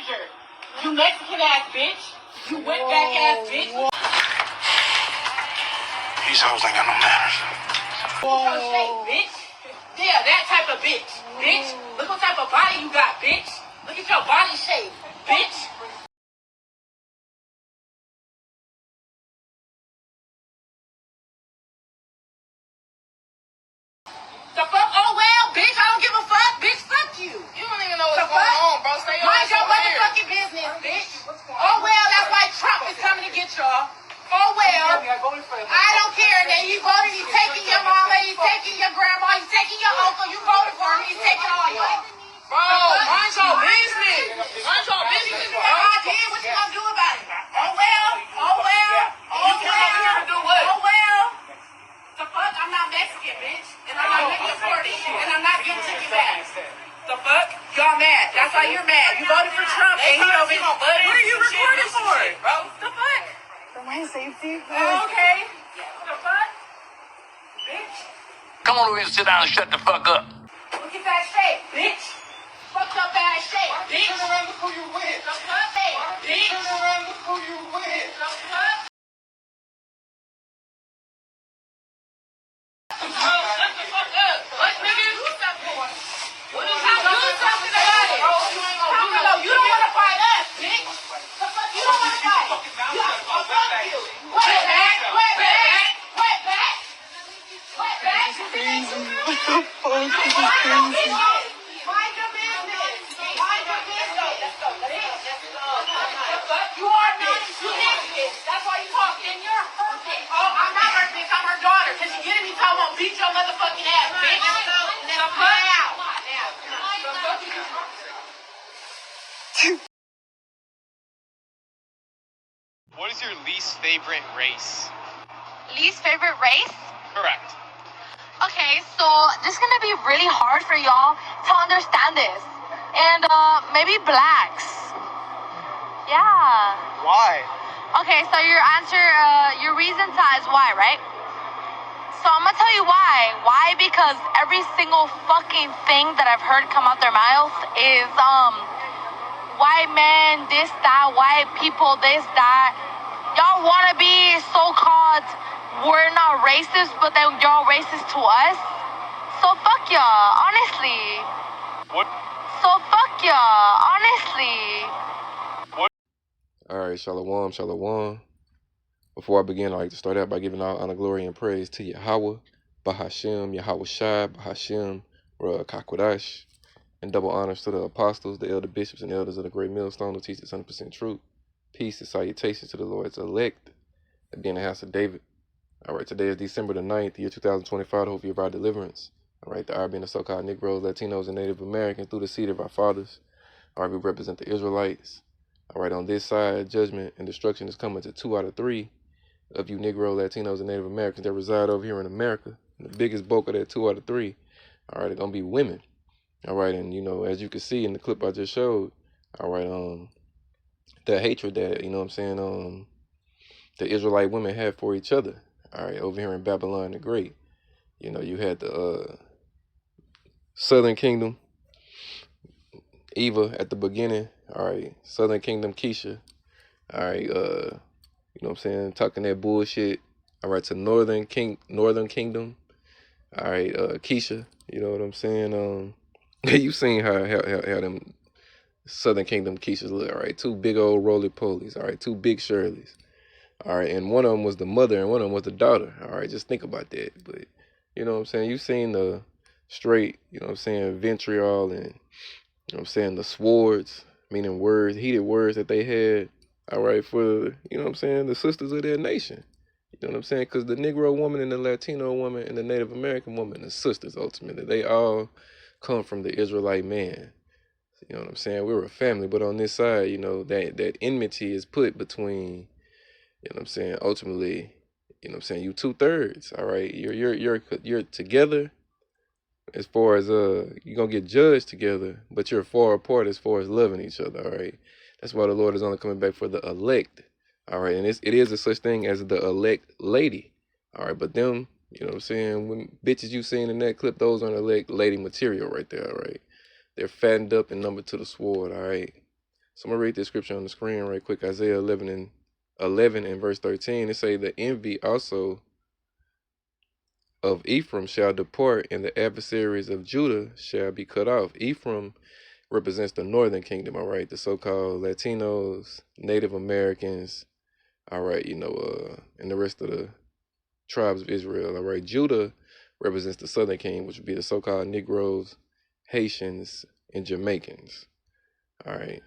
stranger. You Mexican ass bitch. You wetback ass bitch. These hoes ain't got no manners. Bitch. Yeah, that type of bitch. Bitch. Look what type of body you got, bitch. Look at your body shape, bitch. The fuck? Oh well, bitch. I don't give a fuck, bitch. Fuck you. You don't even know what's going on, bro. Stay on Mind your motherfucking business, bitch. Oh well, that's why Trump is coming to get y'all. Oh well. I don't care that he voted. He's taking your mama. He's taking your grandma. He's taking your uncle. You voted for him. He's taking all y'all. Bro, mind your business. Mind your business, bro. I did. What you gonna do about it? Oh well. Oh well. Oh well. Do what? Oh well. The fuck? I'm not Mexican, bitch. And I'm not getting deported. And I'm not getting ticket back. The fuck? Y'all mad. That's why you're mad. You voted for Trump and he over here. What are you recording for? Bro, The fuck? For my safety. Oh, okay. The fuck? Bitch. Come on over here and sit down and shut the fuck up. Look at that shape, bitch. Fucked up ass shape, bitch. turn around, look who you with. The fuck? Bitch. Turn around, look who you with. The fuck? Shut the fuck up. What nigga do something for? What is How do something about it? You don't want to fight us, bitch. The fuck? You don't want to fight. Fuck you. Wet back. Wet back. Wet back. Wet back. Crazy. What the fuck? This is Mind your crazy. business. Mind your business. Mind your business. Let's go. The fuck? You are not. You Mexican. That's why you talk. And you're her bitch. Oh, I'm not her bitch. I'm her daughter. Cause you get me, so I won't beat your motherfucking ass, bitch. The fuck out. The fuck you. What is your least favorite race? Least favorite race? Correct. Okay, so this is gonna be really hard for y'all to understand this. And maybe blacks. Yeah. Why? Okay, so your answer, your reason is why, right? So I'm gonna tell you why. Why? Because every single fucking thing that I've heard come out their mouths is white men, this, that, white people, this, that. Y'all wanna be so-called, we're not racist, but then y'all racist to us? So fuck y'all, honestly. What? So fuck y'all, honestly. Alright, Shalom, Shalom. Before I begin, I'd like to start out by giving all honor, glory, and praise to Yahweh, Bahashem, Yahweh Shai, Bahashem, Ruach HaKodesh, and double honors to the apostles, the elder bishops, and elders of the great millstone who teach us 100% truth. Peace and salutations to the Lord's elect, again, the house of David. Alright, today is December the 9th, year 2025, the hope of our deliverance. Alright, the hour being the so-called Negroes, Latinos, and Native Americans through the seed of our fathers. Alright, we represent the Israelites. Alright, on this side, judgment and destruction is coming to 2 out of 3 of you Negro, Latinos, and Native Americans that reside over here in America. And the biggest bulk of that 2 out of 3, alright, are going to be women. Alright, and you know, as you can see in the clip I just showed, alright, the hatred that, you know what I'm saying, the Israelite women have for each other. Alright, over here in Babylon the Great. You know, you had the Southern Kingdom, Eva at the beginning. Alright, Southern Kingdom Keisha. Alright, you know what I'm saying, talking that bullshit. Alright, to Northern Kingdom. Alright, Keisha, you know what I'm saying? You seen how them Southern Kingdom Keishas look, alright? 2 big old roly-polies, alright? 2 big Shirleys. Alright, and one of them was the mother and one of them was the daughter. Alright, just think about that. But, you know what I'm saying? You seen the straight, you know what I'm saying, vitriol and, you know what I'm saying, the swords, meaning words, heated words that they had, alright, for, you know what I'm saying, the sisters of their nation. You know what I'm saying? Because the Negro woman and the Latino woman and the Native American woman are sisters, ultimately. They all come from the Israelite man. You know what I'm saying? We're a family, but on this side, you know, that enmity is put between, you know what I'm saying, ultimately, you know what I'm saying, you 2/3, all right? You're together as far as you're gonna get judged together, but you're far apart as far as loving each other, all right? That's why the Lord is only coming back for the elect, all right? And it is a such thing as the elect lady, all right? But them, you know what I'm saying, when bitches you seen in that clip, those aren't elect lady material right there, all right? They're fattened up and numbered to the sword, all right? So I'm going to read this scripture on the screen right quick. Isaiah 11 and verse 13. It say, the envy also of Ephraim shall depart, and the adversaries of Judah shall be cut off. Ephraim represents the northern kingdom, all right? The so-called Latinos, Native Americans, all right, and the rest of the tribes of Israel, all right? Judah represents the southern kingdom, which would be the so-called Negroes, Haitians, and Jamaicans, all right?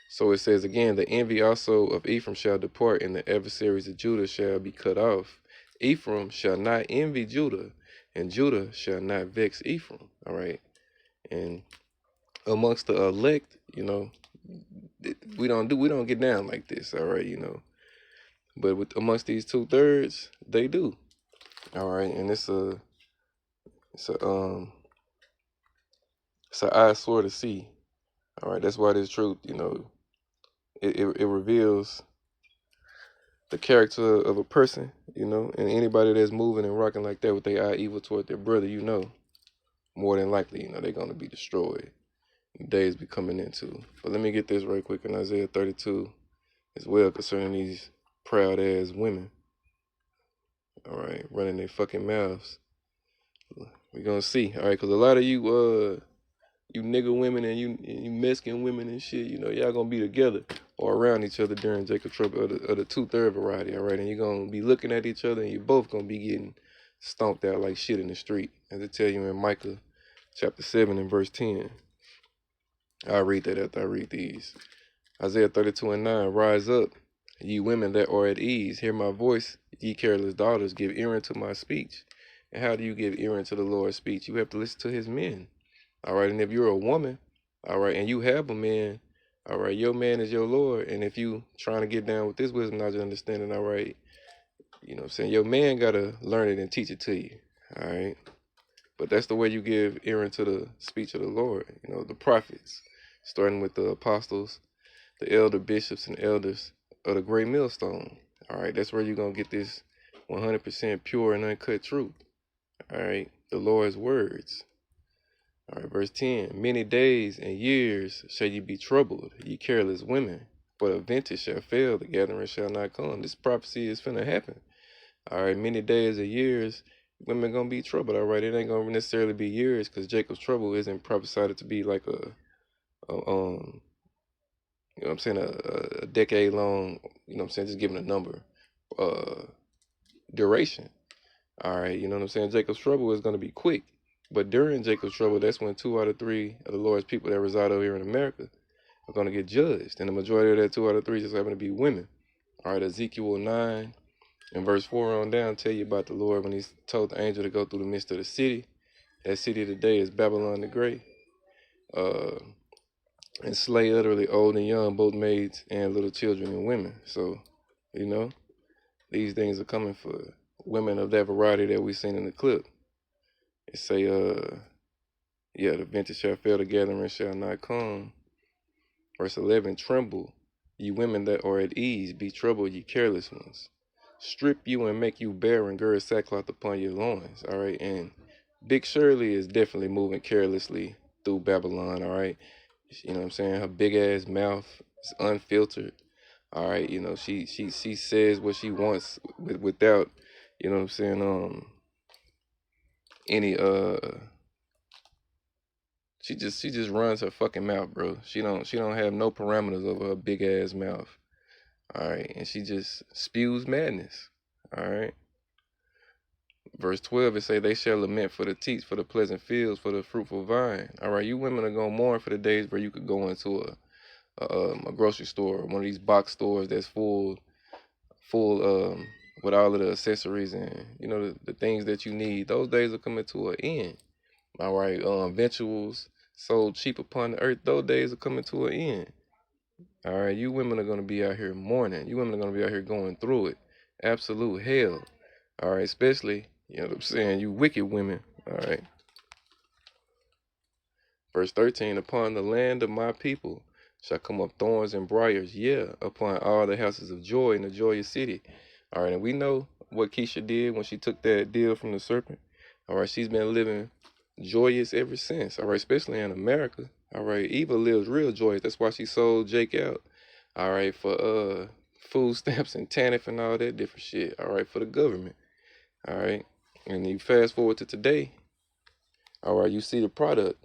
So it says again, the envy also of Ephraim shall depart, and the adversaries of Judah shall be cut off. Ephraim shall not envy Judah, and Judah shall not vex Ephraim. All right. And amongst the elect, we don't get down like this. All right, But amongst these 2/3, they do. All right, and it's a eyesore to see. All right, that's why this truth, it reveals the character of a person, and anybody that's moving and rocking like that with their eye evil toward their brother, more than likely, they're going to be destroyed. The days be coming into. But let me get this right quick in Isaiah 32 as well concerning these proud ass women. All right, running their fucking mouths. We're going to see. All right, because a lot of you nigger women and you Mexican women and shit, y'all going to be together or around each other during Jacob trouble of the 2/3 variety, all right? And you're going to be looking at each other and you're both going to be getting stomped out like shit in the street. As it tell you in Micah chapter 7 and verse 10. I'll read that after I read these. Isaiah 32 and 9, rise up, ye women that are at ease, hear my voice, ye careless daughters, give ear unto my speech. And how do you give ear unto the Lord's speech? You have to listen to his men. All right, and if you're a woman, all right, and you have a man, all right, your man is your Lord. And if you trying to get down with this wisdom, knowledge, and understanding, all right, your man got to learn it and teach it to you, all right? But that's the way you give ear unto the speech of the Lord, the prophets, starting with the apostles, the elder bishops and elders of the great millstone. All right, that's where you're going to get this 100% pure and uncut truth. All right, the Lord's words. All right, verse 10, many days and years shall ye be troubled, ye careless women, for the vintage shall fail, the gathering shall not come. This prophecy is finna happen. All right, many days and years, women going to be troubled. All right, it ain't going to necessarily be years because Jacob's trouble isn't prophesied to be like a decade long, just giving a number, duration. All right, Jacob's trouble is going to be quick. But during Jacob's trouble, that's when 2 out of 3 of the Lord's people that reside over here in America are going to get judged. And the majority of that 2 out of 3 just happen to be women. All right, Ezekiel 9 and verse 4 on down tell you about the Lord when he told the angel to go through the midst of the city. That city today is Babylon the Great. And slay utterly old and young, both maids and little children and women. So, these things are coming for women of that variety that we seen in the clip. It say, the vintage shall fail, the gathering shall not come. Verse 11, tremble, ye women that are at ease, be troubled, ye careless ones. Strip you and make you bare and gird sackcloth upon your loins, all right? And Big Shirley is definitely moving carelessly through Babylon, all right? Her big ass mouth is unfiltered. All right, she says what she wants without, any she just runs her fucking mouth, bro. She don't have no parameters over her big ass mouth. All right, and she just spews madness. All right. Verse 12, it say, they shall lament for the teats, for the pleasant fields, for the fruitful vine. All right, you women are going to mourn for the days where you could go into a grocery store, one of these box stores that's full with all of the accessories and, the things that you need. Those days are coming to an end. All right, victuals sold cheap upon the earth, those days are coming to an end. All right, you women are going to be out here mourning. You women are going to be out here going through it. Absolute hell. All right, especially, you wicked women. All right. Verse 13, upon the land of my people shall come up thorns and briars, upon all the houses of joy in the joyous city. All right, and we know what Keisha did when she took that deal from the serpent. All right, she's been living joyous ever since. All right, especially in America. All right, Eva lives real joyous. That's why she sold Jake out. All right, for food stamps and TANF and all that different shit. All right, for the government. All right, and you fast forward to today. All right, you see the product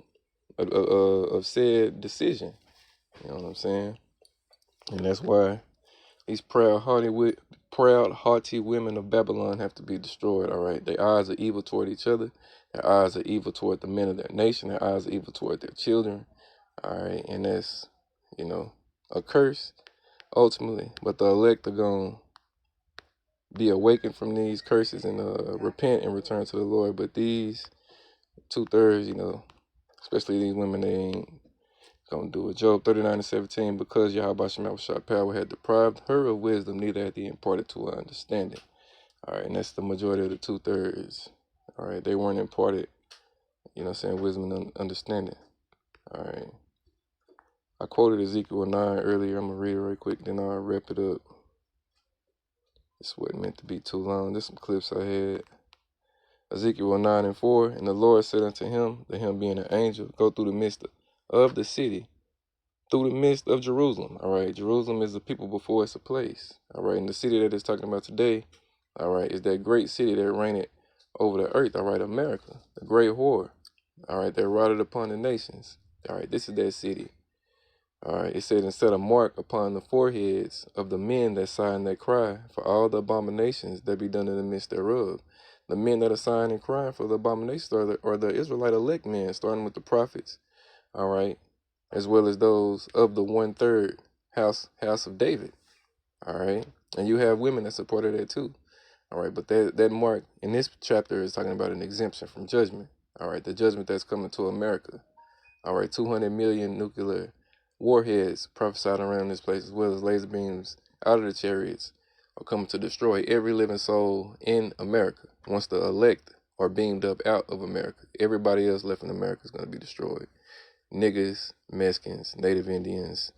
of said decision. You know what I'm saying? And that's why these proud, haughty women of Babylon have to be destroyed. All right, their eyes are evil toward each other. Their eyes are evil toward the men of their nation. Their eyes are evil toward their children. All right, and that's, you know, a curse ultimately. But the elect are going to be awakened from these curses and repent and return to the Lord. But these 2/3, you know, especially these women, they ain't going to do it. Job 39:17, because Yahweh Shemashah power had deprived her of wisdom, neither had he imparted to her understanding. All right, and that's the majority of the 2/3. All right, they weren't imparted, you know what I'm saying, wisdom and understanding. All right. I quoted Ezekiel 9 earlier. I'm going to read it right quick, then I'll wrap it up. This wasn't meant to be too long. There's some clips I had. Ezekiel 9:4, and the Lord said unto him, the him being an angel, go through the midst of the city, through the midst of Jerusalem. All right, Jerusalem is the people before it's a place. All right, and the city that it's talking about today, all right, is that great city that reigned over the earth. All right, America, the great whore. All right, that rotted upon the nations. All right, this is that city. All right, it said, and set a mark upon the foreheads of the men that sigh and that cry for all the abominations that be done in the midst thereof. The men that are sighing and crying for the abominations are the Israelite elect men, starting with the prophets, all right, as well as those of the 1/3 house of David, all right. And you have women that supported that too, all right. But that mark in this chapter is talking about an exemption from judgment, all right, the judgment that's coming to America, all right. 200 million nuclear warheads prophesied around this place, as well as laser beams out of the chariots, are coming to destroy every living soul in America. Once the elect are beamed up out of America, everybody else left in America is going to be destroyed. Niggas, Mexicans, Native Indians,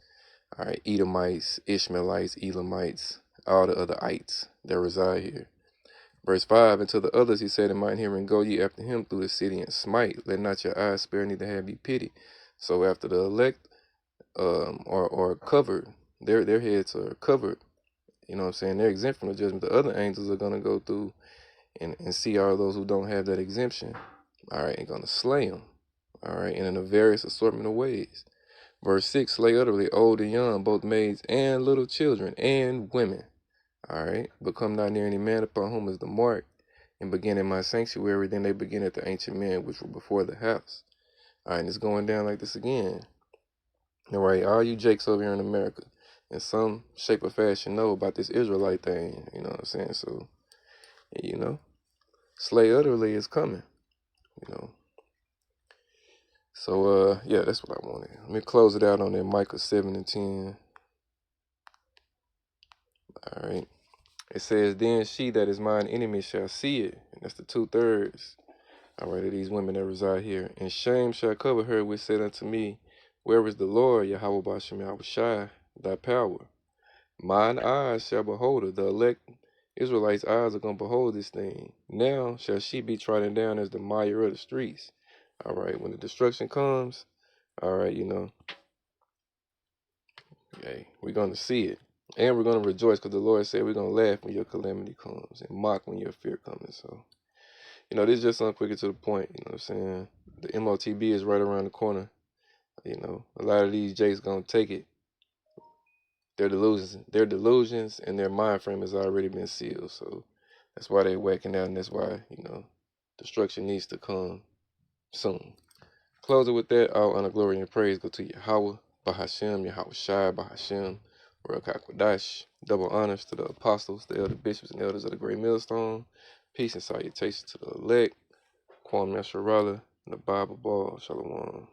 all right, Edomites, Ishmaelites, Elamites, all the other ites that reside here. Verse 5, and to the others he said in mine hearing, go ye after him through the city and smite, let not your eyes spare, neither have ye pity. So after the elect are covered, their heads are covered, you know what I'm saying, they're exempt from the judgment. The other angels are going to go through and see all those who don't have that exemption, all right, and going to slay them, all right, and in a various assortment of ways. Verse 6, slay utterly old and young, both maids and little children and women, all right, but come not near any man upon whom is the mark, and begin in my sanctuary, then they begin at the ancient men which were before the house. All right, and it's going down like this again. All right, all you jakes over here in America, in some shape or fashion, know about this Israelite thing, you know what I'm saying? So, you know, slay utterly is coming, you know. So, yeah, that's what I wanted. Let me close it out on that Micah 7:10. All right. It says, then she that is mine enemy shall see it. And that's the 2/3, all right, of these women that reside here. And shame shall cover her, which said unto me, where is the Lord, Yahweh Bashem Yahushai, thy power? Mine eyes shall behold her. The elect Israelites' eyes are going to behold this thing. Now shall she be trodden down as the mire of the streets. All right, when the destruction comes, all right, you know, okay, we're going to see it. And we're going to rejoice because the Lord said we're going to laugh when your calamity comes and mock when your fear comes. So, you know, this is just something quicker to the point. You know what I'm saying? The MOTB is right around the corner. You know, a lot of these Jakes going to take it. Their delusions and their mind frame has already been sealed. So that's why they're whacking out, and that's why, you know, destruction needs to come soon. Close it with that. All honor, glory, and praise go to Yahweh, Bahashem, Yahweh Shai, Bahashem, Ruach HaKodesh. Double honors to the apostles, the elder bishops, and elders of the great millstone. Peace and salutations to the elect, Kwam Yasharala, and the Bible Ball. Shalom.